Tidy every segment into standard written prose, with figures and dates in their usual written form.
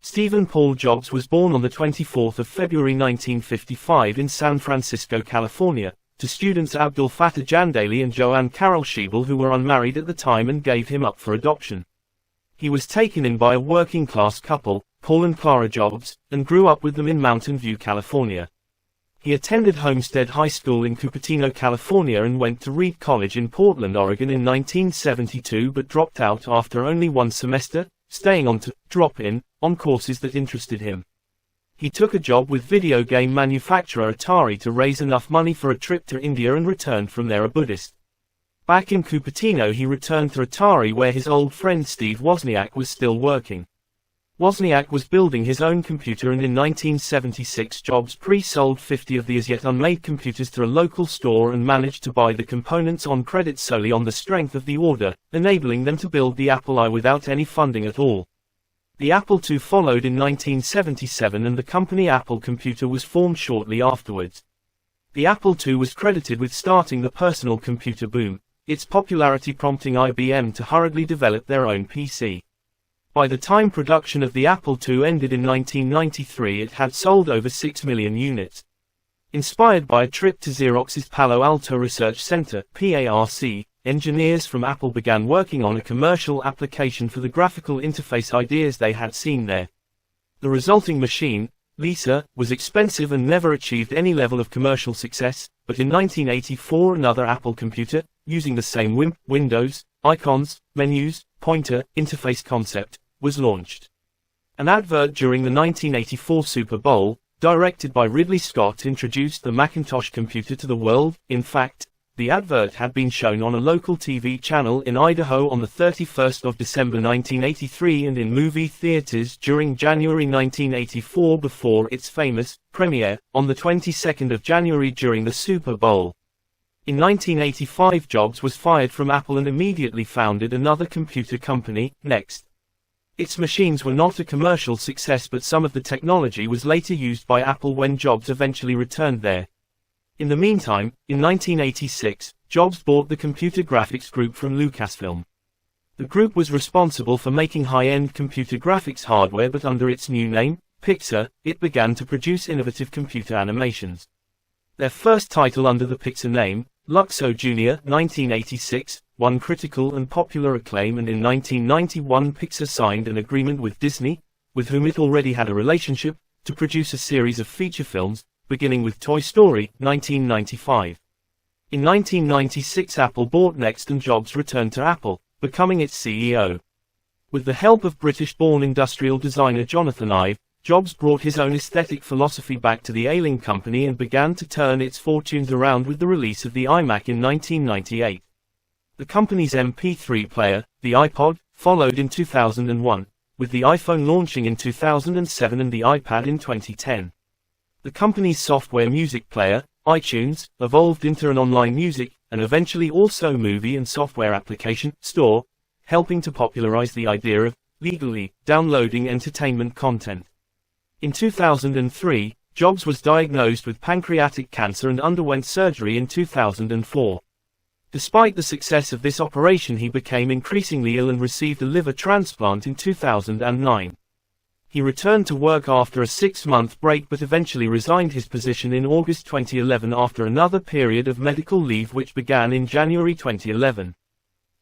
Stephen Paul Jobs was born on the 24th of February 1955 in San Francisco, California, to students Abdul Fattah Jandali and Joanne Carol Schiebel, who were unmarried at the time and gave him up for adoption. He was taken in by a working-class couple, Paul and Clara Jobs, and grew up with them in Mountain View, California. He attended Homestead High School in Cupertino, California and went to Reed College in Portland, Oregon in 1972 but dropped out after only one semester, staying on to drop-in on courses that interested him. He took a job with video game manufacturer Atari to raise enough money for a trip to India and returned from there a Buddhist. Back in Cupertino he returned to Atari where his old friend Steve Wozniak was still working. Wozniak was building his own computer and in 1976 Jobs pre-sold 50 of the as yet unmade computers to a local store and managed to buy the components on credit solely on the strength of the order, enabling them to build the Apple I without any funding at all. The Apple II followed in 1977 and the company Apple Computer was formed shortly afterwards. The Apple II was credited with starting the personal computer boom, its popularity prompting IBM to hurriedly develop their own PC. By the time production of the Apple II ended in 1993 it had sold over 6 million units. Inspired by a trip to Xerox's Palo Alto Research Center, PARC, engineers from Apple began working on a commercial application for the graphical interface ideas they had seen there. The resulting machine, Lisa, was expensive and never achieved any level of commercial success, but in 1984 another Apple computer, using the same Windows, icons, menus, pointer, interface concept, was launched. An advert during the 1984 Super Bowl, directed by Ridley Scott, introduced the Macintosh computer to the world. In fact, the advert had been shown on a local TV channel in Idaho on the 31st of December 1983 and in movie theaters during January 1984 before its famous premiere on the 22nd of January during the Super Bowl. In 1985 Jobs was fired from Apple and immediately founded another computer company, Next. Its machines were not a commercial success but some of the technology was later used by Apple when Jobs eventually returned there. In the meantime, in 1986, Jobs bought the computer graphics group from Lucasfilm. The group was responsible for making high-end computer graphics hardware but under its new name, Pixar, it began to produce innovative computer animations. Their first title under the Pixar name, Luxo Jr. 1986, won critical and popular acclaim and in 1991 Pixar signed an agreement with Disney, with whom it already had a relationship, to produce a series of feature films, beginning with Toy Story, 1995. In 1996 Apple bought Next and Jobs returned to Apple, becoming its CEO. With the help of British-born industrial designer Jonathan Ive, Jobs brought his own aesthetic philosophy back to the ailing company and began to turn its fortunes around with the release of the iMac in 1998. The company's MP3 player, the iPod, followed in 2001, with the iPhone launching in 2007 and the iPad in 2010. The company's software music player, iTunes, evolved into an online music, and eventually also movie and software application store, helping to popularize the idea of legally downloading entertainment content. In 2003, Jobs was diagnosed with pancreatic cancer and underwent surgery in 2004. Despite the success of this operation he became increasingly ill and received a liver transplant in 2009. He returned to work after a 6-month break but eventually resigned his position in August 2011 after another period of medical leave which began in January 2011.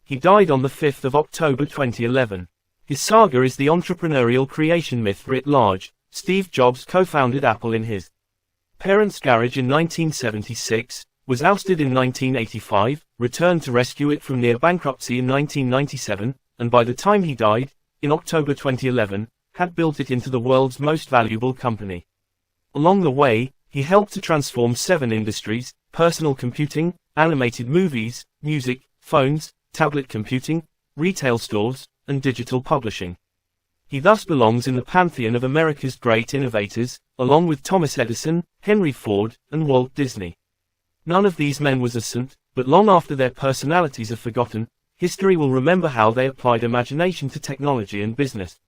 He died on the 5th of October 2011. His saga is the entrepreneurial creation myth writ large. Steve Jobs co-founded Apple in his parents' garage in 1976, was ousted in 1985, returned to rescue it from near bankruptcy in 1997, and by the time he died, in October 2011, had built it into the world's most valuable company. Along the way, he helped to transform 7 industries: personal computing, animated movies, music, phones, tablet computing, retail stores, and digital publishing. He thus belongs in the pantheon of America's great innovators, along with Thomas Edison, Henry Ford, and Walt Disney. None of these men was a saint, but long after their personalities are forgotten, history will remember how they applied imagination to technology and business.